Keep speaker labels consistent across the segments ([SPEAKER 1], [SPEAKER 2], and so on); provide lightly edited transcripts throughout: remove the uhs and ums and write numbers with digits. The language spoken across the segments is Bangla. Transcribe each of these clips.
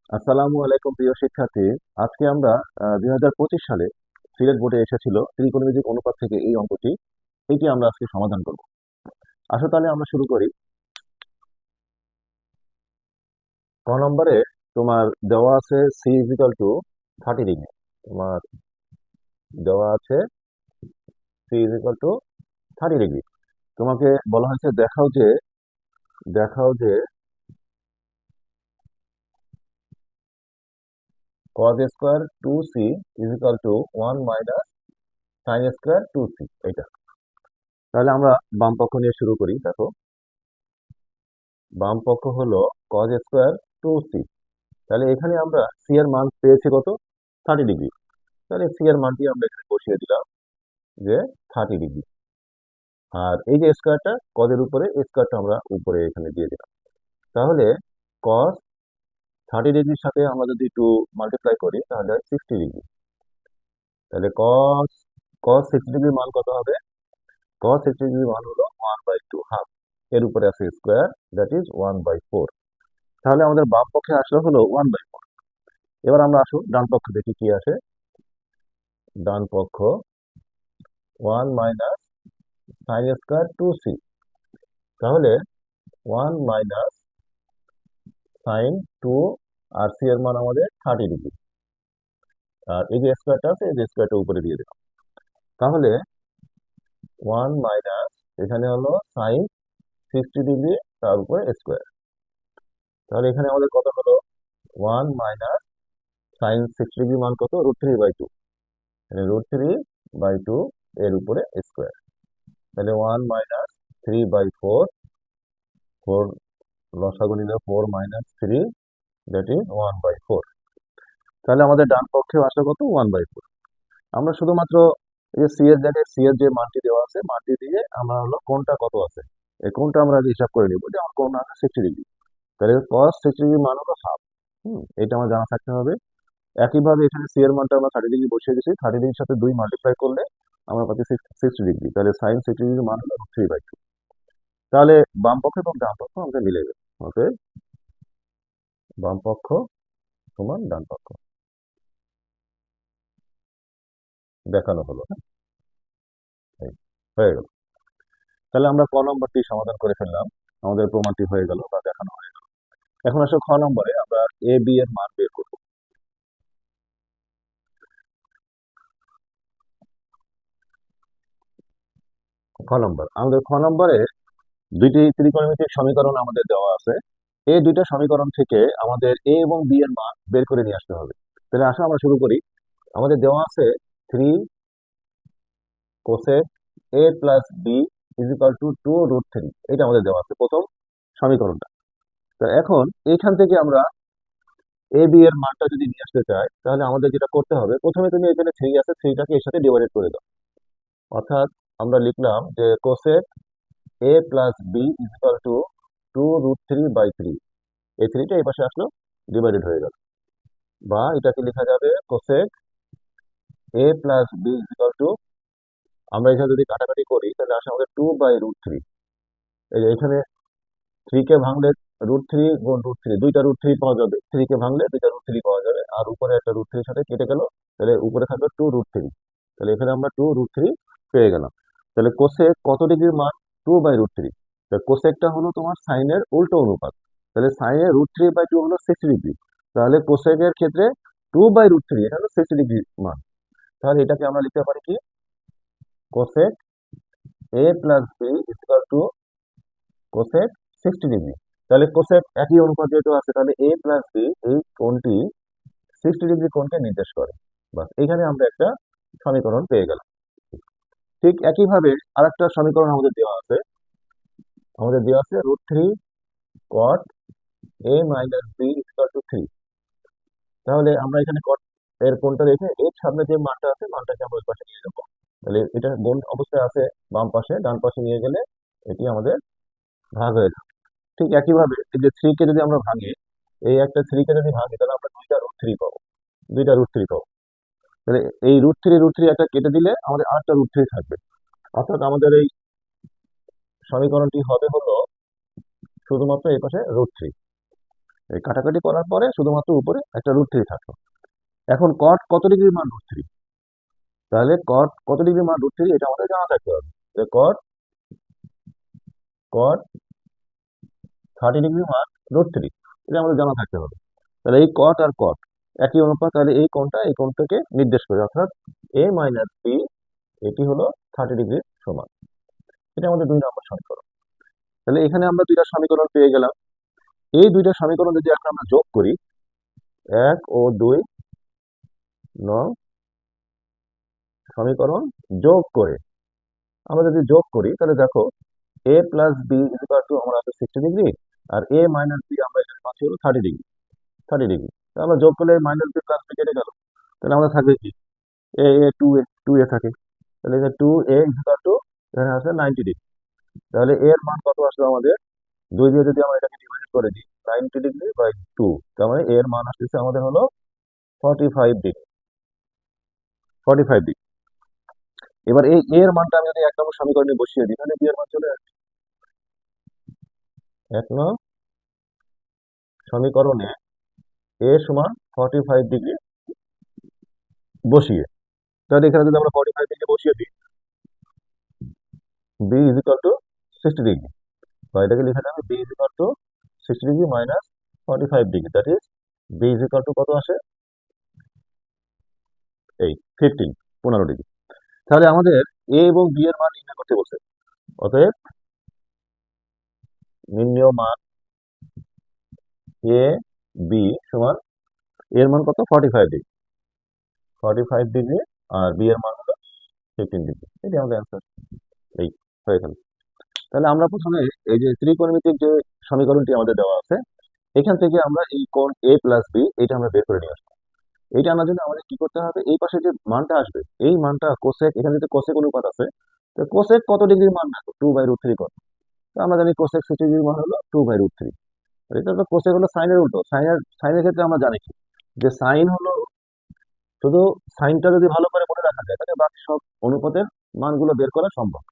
[SPEAKER 1] আসসালামু আলাইকুম প্রিয় শিক্ষার্থী। আজকে আমরা 2025 সালে সিলেট বোর্ডে এসেছিল ত্রিকোণমিতিক অনুপাত থেকে এই অঙ্কটি, এইটি আমরা আজকে সমাধান করব। আসো তাহলে আমরা শুরু করি। ক নম্বরে তোমার দেওয়া আছে সি ইজিক্যাল টু 30 ডিগ্রি। তোমার দেওয়া আছে সি ইজিক্যাল টু 30 ডিগ্রি। তোমাকে বলা হয়েছে দেখাও যে cos square 2c is equal to 1 - sine square 2c। এটা তাহলে আমরা বাম পক্ষ নিয়ে শুরু করি। দেখো, বাম পক্ষ হলো কজ স্কোয়ার 2c। তাহলে এখানে আমরা সি এর মান পেয়েছি কত? 30 ডিগ্রি। তাহলে সি এর মানটি আমরা এখানে বসিয়ে দিলাম যে 30 ডিগ্রি। আর এই যে স্কোয়ারটা কজের উপরে, স্কোয়ারটা আমরা উপরে এখানে দিয়ে দিলাম। তাহলে কস 30 ডিগ্রির সাথে আমরা যদি একটু মাল্টিপ্লাই করি তাহলে 60 ডিগ্রি। তাহলে কস কস 60 ডিগ্রির মান কত হবে? কস 60 ডিগ্রির মান হলো 1/2 হাফ। এর উপরে আছে স্কোয়ার, দ্যাট ইজ 1/4। তাহলে আমাদের বাম পক্ষে আসলে হলো 1/4। এবার আমরা আসো ডান পক্ষ দেখি কি আসে। ডান পক্ষ 1 - সাইন স্কোয়ার 2c। তাহলে 1 - সাইন 2, আর সি এর মান আমাদের 30 ডিগ্রি। আর এই যে স্কোয়ারটা আছে, এই যে স্কোয়ারটা উপরে দিয়ে দিলাম। তাহলে 1 - এখানে হলো সাইন 60 ডিগ্রি, তার উপরে স্কোয়ার। তাহলে এখানে আমাদের কত হলো? 1 - সাইন 60 ডিগ্রি মান কত? √3/2। মানে √3/2 এর উপরে স্কোয়ার। তাহলে 1 - 3/4। 4 লসাগু নিলে 4 - 3, দ্যাট ইজ 1/4। তাহলে আমাদের ডান পক্ষেও আসলে কত? 1/4। আমরা শুধুমাত্র এই যে সি এর জায়গায় সি এর যে মানটি দেওয়া আছে, মানটি দিয়ে আমরা হলো কোনটা কত আছে, এই কোনটা আমরা আগে হিসাব করে নিব যে আমার কোন আছে 60 ডিগ্রি। তাহলে কস 60 ডিগ্রি মান হলো হাফ। এটা আমার জানা থাকতে হবে। একইভাবে এখানে সি এর মানটা আমরা 30 ডিগ্রি বসিয়ে দিচ্ছি। 30 ডিগ্রির সাথে 2 মাল্টিপ্লাই করলে আমরা পাচ্ছি 60 ডিগ্রি। তাহলে সাইন 60 ডিগ্রির মান হলো √3/2। তাহলে বাম পক্ষ এবং ডান পক্ষ আমাদের মিলে যাবে। ওকে, বাম পক্ষ সমান ডান পক্ষ দেখানো হলো। এই, হয়ে গেল। তাহলে আমরা ক নম্বরটি সমাধান করে ফেললাম, আমাদের প্রমাণটি হয়ে গেল বা দেখানো হয়ে গেল। এখন আসলে খ নম্বরে আমরা এ বি এর মান বের করব। খ নম্বরে দুইটি ত্রিকোণমিতিক সমীকরণ আমাদের দেওয়া আছে। এই দুইটা সমীকরণ থেকে আমাদের এ এবং বি এর মান বের করে নিয়ে আসতে হবে। তাহলে আসলে আমরা শুরু করি। আমাদের দেওয়া আছে 3 cosec a + b = 2 √3। এটা আমাদের দেওয়া আছে প্রথম সমীকরণটা। তো এখন এইখান থেকে আমরা এ বি এর মানটা যদি নিয়ে আসতে চাই, তাহলে আমাদের যেটা করতে হবে, প্রথমে তুমি এখানে 3 আছে, 3টাকে এর সাথে ডিভাইডেড করে দাও। অর্থাৎ আমরা লিখলাম যে কোসেক a + b = 2√3/3। এই 3টা এই পাশে আসলো, ডিভাইডেড হয়ে গেল। বা এটাকে লেখা যাবে কোসেক a + b = আমরা এখানে যদি কাটাকাটি করি তাহলে আসে আমাদের 2/√3। এই যে এখানে 3 কে ভাঙলে √3 গুণ √3, দুইটা √3 পাওয়া যাবে। 3 কে ভাঙলে দুইটা √3 পাওয়া যাবে, আর উপরে একটা √3 সাথে কেটে গেল। তাহলে উপরে থাকবে 2√3। তাহলে এখানে আমরা 2√3 পেয়ে গেলাম। তাহলে কোসেক কত ডিগ্রির মান? 2/√3। কোসেকটা হলো তোমার সাইনের উল্টো অনুপাত। তাহলে সাইনের √3/2 হলো 60 ডিগ্রি। তাহলে কোসেকের ক্ষেত্রে 2/√3 এটা হলো 60 ডিগ্রি মান। তাহলে এটাকে আমরা লিখতে পারি কি? Cosec a + b = cosec 60 degree. তাহলে কোসেক একই অনুপাত যেহেতু আছে, তাহলে a + b এই কোণটি 60 ডিগ্রি কোণকে নির্দেশ করে। বাস, এখানে আমরা একটা সমীকরণ পেয়ে গেলাম। ঠিক একইভাবে আরেকটা সমীকরণ আমাদের দেওয়া আছে √3 cot a - b = 3। তাহলে আমরা এখানে কট এর কোণটা রেখে এর সামনে যে মানটা আছে, মানটাকে আমরা ওই পাশে নিয়ে যাবো। তাহলে এটা গুণ অবস্থায় আছে বাম পাশে, ডান পাশে নিয়ে গেলে এটি আমাদের ভাগ হয়ে যাবে। ঠিক একইভাবে এই যে 3 কে যদি আমরা ভাঙি, এই একটা 3 কে যদি ভাঙি তাহলে আমরা দুইটা √3 পাবো। তাহলে এই √3 একটা কেটে দিলে আমাদের আরেকটা √3 থাকবে। অর্থাৎ আমাদের এই সমীকরণটি হবে হলো শুধুমাত্র এই পাশে √3। এই কাটাকাটি করার পরে শুধুমাত্র উপরে একটা √3 থাকলো। এখন কট কত ডিগ্রির মান √3, তাহলে কট কত ডিগ্রির মান √3 এটা আমাদের জানা থাকতে হবে। কট কট 30 ডিগ্রি মান √3, এটা আমাদের জানা থাকতে হবে। তাহলে এই কট আর কট একই অনুপাত, তাহলে এই কোণটা এই কোণটাকে নির্দেশ করে, অর্থাৎ a মাইনাস বি এটি হলো 30 ডিগ্রির সমান। এটা আমাদের 2 নম্বর সমীকরণ। তাহলে এখানে আমরা দুইটা সমীকরণ পেয়ে গেলাম। এই দুইটা সমীকরণ যদি এখন আমরা যোগ করি, 1 ও 2 নং সমীকরণ যোগ করে আমরা যদি যোগ করি, তাহলে দেখো a plus B equal to আমার আছে 60 ডিগ্রি, আর a মাইনাস বি আমরা এখানে পাচ্ছি হলো 30 ডিগ্রি। 30 ডিগ্রি আমরা যোগ করলে মাইনাস বি প্লাস বি কেটে গেল, তাহলে আমরা থাকবে কি টু এ থাকে। তাহলে এখানে 2a ইকুয়াল টু এখানে আছে 90 ডিগ্রি। তাহলে এর মান কত আসবে আমাদের, 2 দিয়ে যদি আমরা এটাকে ডিভাইড করে দিই, 90 ডিগ্রি/2, তার মানে এর মান আসতেছে আমাদের হলো 45 ডিগ্রি। 45 ডিগ্রি। এবার এই এর মানটা আমি যদি 1 নম্বর সমীকরণে বসিয়ে দিই, তাহলে বি এর মান চলে আসবে। 1 নং সমীকরণে এ সমান 45 ডিগ্রি বসিয়ে, তাহলে এখানে যদি আমরা 45 ডিগ্রি বসিয়ে দিই, B is equal to 60 degree, বা এটাকে লিখে যাবে B is equal to 60 degree minus 45 degree, that is B is equal to কত আসে, এই 15 ডিগ্রি। তাহলে আমাদের এ এবং বি এর মান নির্ণয় করতে বলছে। অতএব নির্ণয় মান এ বি সমান, এর মান কত, 45 ডিগ্রি, 45 ডিগ্রি, আর বি এর মান হলো 15 ডিগ্রি। এটি আমাদের অ্যান্সার। এই হয়ে গেল। তাহলে আমরা প্রথমে এই যে ত্রিকোণমিতিক যে সমীকরণটি আমাদের দেওয়া আছে, এখান থেকে আমরা এই কোণ এ প্লাস বি এটা আমরা বের করে নিয়ে আসবো। এইটা আনার জন্য আমাদের কি করতে হবে, এই পাশে যে মানটা আসবে এই মানটা কোসেক, এখানে যদি কোসেক অনুপাত আছে, তো কোসেক কত ডিগ্রির মান রাখো, 2/√3 কত। তো আমরা জানি কোসেক 60 ডিগ্রির মান হলো 2/√3। এটা তো কোসেক হলো সাইনের উল্টো। সাইনের ক্ষেত্রে আমরা জানি কি, যে সাইন হলো, শুধু সাইনটা যদি ভালো করে মনে রাখা যায়, তাহলে বাকি সব অনুপাতের মানগুলো বের করা সম্ভব।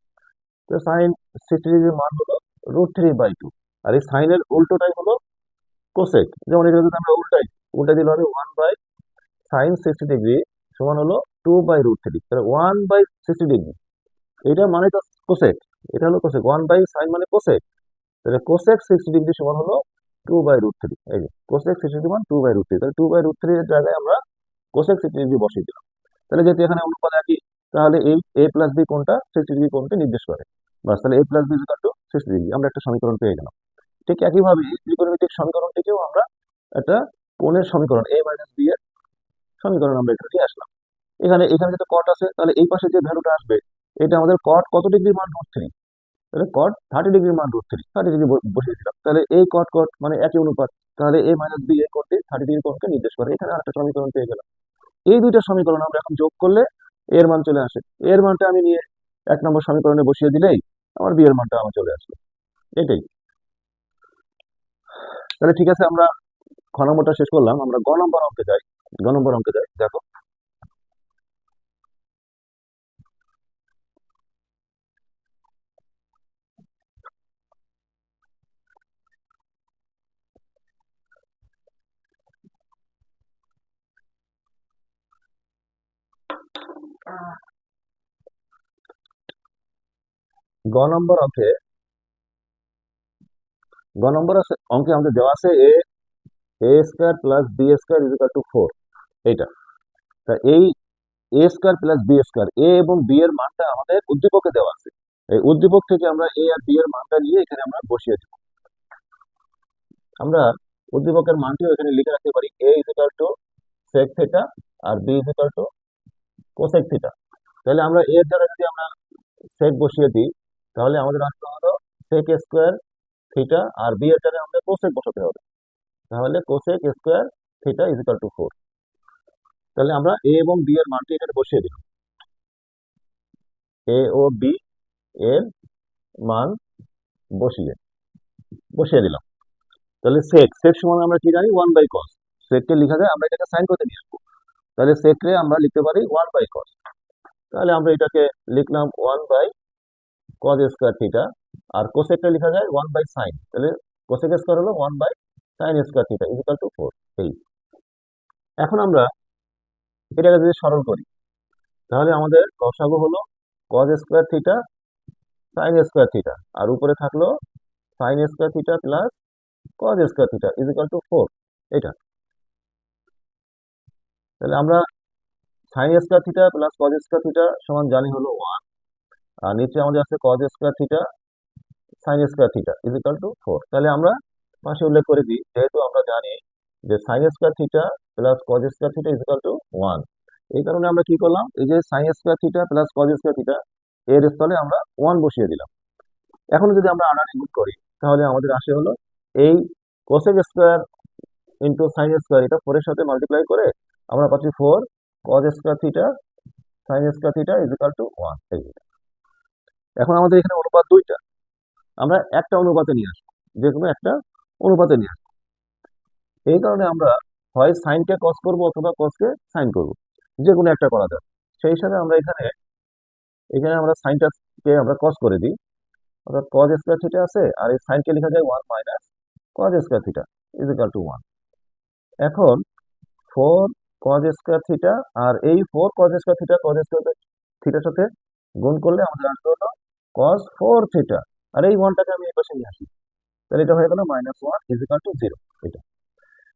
[SPEAKER 1] তো সাইন 60 ডিগ্রির মান হলো √3/2, আর এই সাইনের উল্টোটাই হলো কোসেক। যেমন এটা যদি আমরা উল্টাই দিলে হবে 1/sin 60 ডিগ্রি সমান হলো 2/√3, তাহলে 1/60 ডিগ্রি, এটা মানে তো কোসেক, এটা হলো কোসেক, 1/sin মানে কোসেক, তাহলে কোসেক 60 ডিগ্রি সমান হলো 2/√3। এই যে কোসেক 60 মান 2/√3, তাহলে 2/√3 এর জায়গায় আমরা কোসেক 60 ডিগ্রি বসিয়ে দিলাম। তাহলে যেহেতু এখানে অনুপাত একই, তাহলে এই এ প্লাস বি কোণটা 60 ডিগ্রি কোণকে নির্দেশ করে। বাস, তাহলে A plus B equal to 60 degree, আমরা একটা সমীকরণ পেয়ে গেলাম। ঠিক একইভাবে এই ত্রিকোণমিতিক সমীকরণটিকেও আমরা একটা কোণের সমীকরণ এ মাইনাস বি এর সমীকরণ আমরা এখানে নিয়ে আসলাম। এখানে এখানে যেটা কট আছে, তাহলে এই পাশে যে ভ্যালুটা আসবে, এটা আমাদের কট কত ডিগ্রি মান √3, তাহলে কট 30 ডিগ্রি মান √3, 30 ডিগ্রি বসিয়ে দিলাম। তাহলে এই কট কট মানে একই অনুপাত, তাহলে এ মাইনাস বি এই কোণটি 30 ডিগ্রি কোণকে নির্দেশ করে। এখানে আরেকটা সমীকরণ পেয়ে গেলাম। এই দুইটা সমীকরণ আমরা এখন যোগ করলে এর মান চলে আসে। এর মানটা আমি নিয়ে 1 নম্বর সমীকরণে বসিয়ে দিলেই আমার বি এর মানটা আমার চলে আসলো। এটাই। তাহলে ঠিক আছে, আমরা খ নম্বরটা শেষ করলাম, আমরা গ নম্বর অঙ্কে যাই। গ নম্বর অঙ্কে যাই, দেখো। গ নম্বর অঙ্কে অঙ্কে আমাদের দেওয়া আছে a² plus b² equal to 4, এইটা। তা এই a² প্লাস b², এ এবং বি এর মানটা আমাদের উদ্দীপকে দেওয়া আছে। এই উদ্দীপক থেকে আমরা এ আর বি এর মানটা নিয়ে এখানে আমরা বসিয়ে দিব। আমরা উদ্দীপকের মানটিও এখানে লিখে রাখতে পারি, a equal to sec theta আর B equal to cosec theta. তাহলে আমরা এর জায়গায় যদি আমরা সেক বসিয়ে দিই, তাহলে আমাদের আসতে হলো sec² থিটা, আর বি এর জায়গায় আমাদের কোসেক বসাতে হবে, তাহলে cosec² theta is equal to 4। তাহলে আমরা এ এবং বি এর মানটি এখানে বসিয়ে দিলাম, এ ও বি এর মান বসিয়ে বসিয়ে দিলাম। তাহলে সেক সেক সমান আমরা কি জানি, 1/cos। সেককে লেখা যায়, আমরা এটাকে সাইন করতে নিয়ে আসবো, তাহলে সেককে আমরা লিখতে পারি 1/cos। তাহলে আমরা এটাকে লিখলাম 1/cos² থিটা, আর কোসেকটা লেখা যায় 1/sin, তাহলে কোসেক² হলো 1/sin sign square theta equal to 4। এই এখন আমরা এটাকে যদি সরল করি তাহলে আমাদের লসাগু হলো cos square theta sine square theta, আর উপরে থাকলো sine square theta plus cos square theta equal to 4। এটা তাহলে আমরা sine square theta plus cos square theta সমান জানি হলো 1, আর নিচে আমাদের আছে cos square theta sine square theta equal to 4। তাহলে আমরা পাশে উল্লেখ করে দিই, যেহেতু আমরা জানি যে sign square theta plus cos square theta equal two 1, এই কারণে আমরা কি করলাম, এই যে sign square theta plus cos square theta এর স্থলে আমরা 1 বসিয়ে দিলাম। এখন যদি আমরা আনারি গুণ করি তাহলে আমাদের আসে হলো এই cosec square into sine square, এটা 4 এর সাথে মাল্টিপ্লাই করে আমরা পাচ্ছি 4 cause square theta sine square theta equal two 1। এখন আমাদের এখানে অনুপাত দুইটা, আমরা একটা অনুপাতে নিয়ে আসবো, যে কোনো একটা অনুপাতে নিয়ে আসবো। এই কারণে আমরা হয় সাইনকে কস করবো অথবা কসকে সাইন করবো, যে কোনো একটা করা যাবে। সেই হিসাবে আমরা এখানে এখানে আমরা সাইনটাকে আমরা কস করে দিই, অর্থাৎ কজ স্কোয়ার থিটা আছে, আর এই সাইনকে লেখা যায় 1 minus cause square theta equal two 1। এখন 4 কজ স্কোয়ার থিটা আর এই 4 cause square theta cos square থিটার সাথে গুণ করলে আমাদের আসবে হলো কস 4 থিটা, আর এই 1টাকে আমি এই পাশে নিয়ে আসি, তাহলে এটা হয়ে গেল -1 ইকুয়াল টু 0। এটা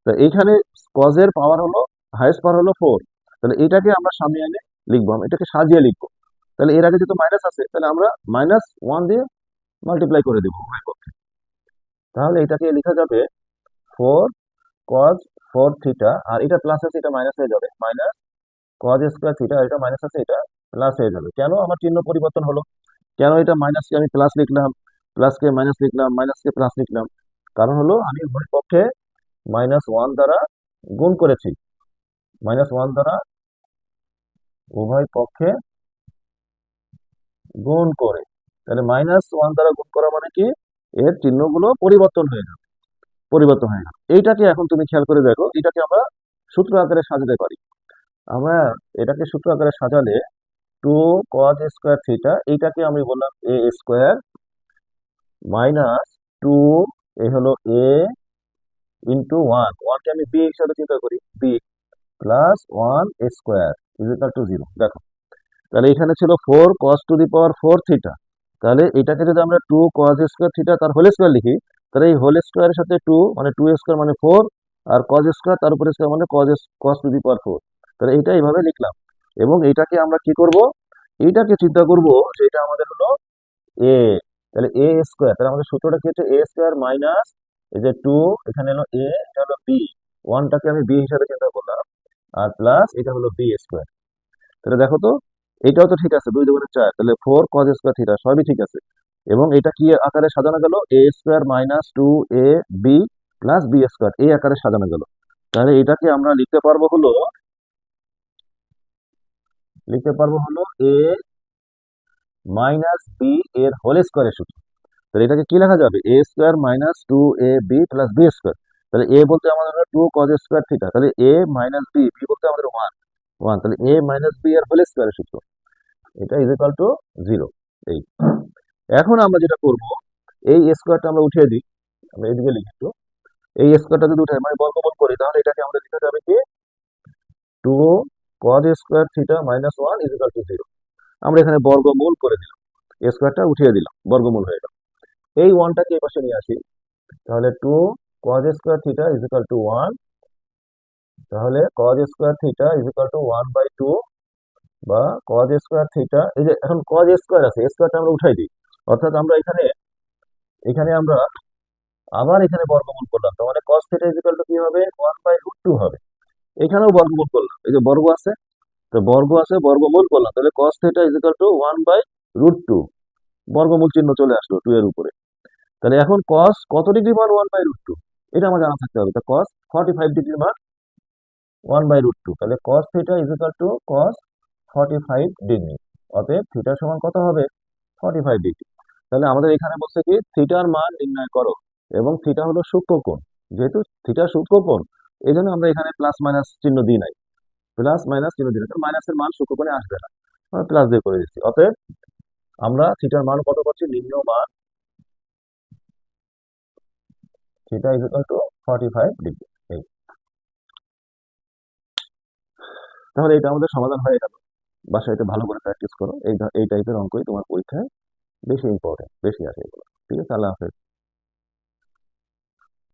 [SPEAKER 1] তো এইখানে কজের পাওয়ার হলো হাইয়েস্ট পাওয়ার হলো 4, তাহলে এটাকে আমরা সামনে এনে লিখবো, আমরা এটাকে সাজিয়ে লিখবো। তাহলে এর আগে যেহেতু মাইনাস আছে তাহলে আমরা -1 দিয়ে মাল্টিপ্লাই করে দেবো উভয় পক্ষে। তাহলে এটাকে লেখা যাবে 4 কজ 4 থিটা, আর এটা প্লাস আছে এটা মাইনাস হয়ে যাবে, মাইনাস কজ স্কোয়ার থিটা, আর এটা মাইনাস আছে এটা প্লাস হয়ে যাবে। কেন আমার চিহ্ন পরিবর্তন হলো, কেন এটা মাইনাসকে আমি প্লাস লিখলাম, প্লাসকে মাইনাস লিখলাম, মাইনাসকে প্লাস লিখলাম? কারণ হলো আমি উভয় পক্ষে -1 দ্বারা গুণ করেছি, -1 দ্বারা উভয় পক্ষে গুণ করে। তাহলে -1 দ্বারা গুণ করা মানে কি, এর চিহ্নগুলো পরিবর্তন হয়ে যাবে, পরিবর্তন হয়ে গেল। এইটাকে এখন তুমি খেয়াল করে দেখো, এটাকে আমরা সূত্র আকারে সাজাতে পারি। আমরা এটাকে সূত্র আকারে সাজালে 2 কজ স্কোয়ার থিটা, এইটাকে আমি বললাম এ স্কোয়ার মাইনাস 2 এই হলো এ ইন্টু 1কে আমি বি হিসাবে চিন্তা করি, B plus 1 square equal to 0। দেখো তাহলে এখানে ছিল 4 cos to the power 4 theta, তাহলে এটাকে যদি আমরা 2 cos স্কোয়ার থিটা তার হোল স্কোয়ার লিখি, তাহলে এই হোল স্কোয়ারের সাথে 2 মানে 2 স্কোয়ার মানে 4, আর cos স্কোয়ার তার উপরে স্কোয়ার মানে cos টু দি পাওয়ার 4। তাহলে এইটা এইভাবে লিখলাম, এবং এইটাকে আমরা কি করব, এইটাকে চিন্তা করব যে এটা আমাদের হলো এ, তাহলে এ স্কোয়ার, তাহলে আমাদের সূত্রটা কি হচ্ছে এ স্কোয়ার মাইনাস এই যে 2, এখানে হলো এ, এটা হলো বি, 1টাকে আমি বি হিসাবে চিন্তা করলাম, আর প্লাস এটা হলো বি স্কোয়ার। তাহলে দেখো তো এটাও তো ঠিক আছে, 2 2 4, তাহলে 4 cos স্কোয়ার থিটা সবই ঠিক আছে। এবং এটা কি আকারে সাজানো গেল, এ square minus 2 A B plus B square, এই আকারে সাজানো গেল। তাহলে এটাকে আমরা লিখতে পারবো হলো এ মাইনাস বি এর হোল স্কোয়ারের সূত্র। তাহলে এটাকে কি লেখা যাবে, এ square minus 2 A B plus B square. তাহলে এ বলতে আমাদের 2 cos স্কোয়ার থিটা, তাহলে এ মাইনাস বি, বি বলতে আমাদের 1, তাহলে এ মাইনাস বি এর হোল স্কোয়ারের সূত্র, এটা ইকুয়াল টু 0। এই এখন আমরা যেটা করব, এই স্কোয়ারটা আমরা উঠিয়ে দিই, আমরা এদিকে লিখি তো, এই স্কোয়ারটা যদি উঠে মানে বর্গমূল করি তাহলে এটাকে আমাদের লেখা যাবে কি 2 cos square theta minus 1 equal to 0। আমরা এখানে বর্গমূল করে দিলাম, স্কোয়ারটা উঠিয়ে দিলাম, বর্গমূল হয়ে গেল। এই 1টাকে এই পাশে নিয়ে আসি, তাহলে 2 cos square theta equal two 1, তাহলে cos square theta equal two 1/2, বা cos স্কোয়ার থিটা, এই যে এখন cos স্কোয়ার আছে, স্কোয়ারটা আমরা উঠাই দিই, অর্থাৎ আমরা এখানে এখানে আমরা আবার এখানে বর্গমূল করলাম, তার মানে cos থিটা ইকুয়াল টু কি হবে, 1/√2 হবে। এখানেও বর্গমূল করলাম, এই যে বর্গ আছে, তো বর্গ আছে, বর্গমূল করলাম, তাহলে cos থিটা ইকুয়াল টু 1/√2, বর্গমূল চিহ্ন চলে আসলো 2 এর উপরে। তাহলে এখন cos কত ডিগ্রি মান 1/√2, এটা আমার জানা থাকতে হবে। তা cos 45 ডিগ্রি মান 1/√2, তাহলে cos theta equal two cos 45 degree, অতএব থিটা সমান কত হবে, 45 ডিগ্রি। তাহলে আমাদের এখানে বলছে কি থিটার মান নির্ণয় করো, এবং থিটা হলো সূক্ষ্মকোণ, যেহেতু থিটা সূক্ষ্মকোণ এই জন্য আমরা এখানে প্লাস মাইনাস চিহ্ন দিই নাই, প্লাস মাইনাস চিহ্ন দিই না, কারণ মাইনাসের মান সূক্ষ্মকোণে আসবে না, আমরা প্লাস দিয়ে করে দিচ্ছি। অতএব আমরা থিটার মান কত করছি, নির্ণয় মান থিটা ইকুয়াল টু 45 ডিগ্রি। এই, তাহলে এটা আমাদের সমাধান হয়ে গেল। বাসায় এটা ভালো করে প্র্যাকটিস করো, এই টাইপের অঙ্কই তোমার পরীক্ষায় বেশি ইম্পর্টেন্ট, বেশি আসে এগুলো। ঠিক আছে, আল্লাহ হাফেজ।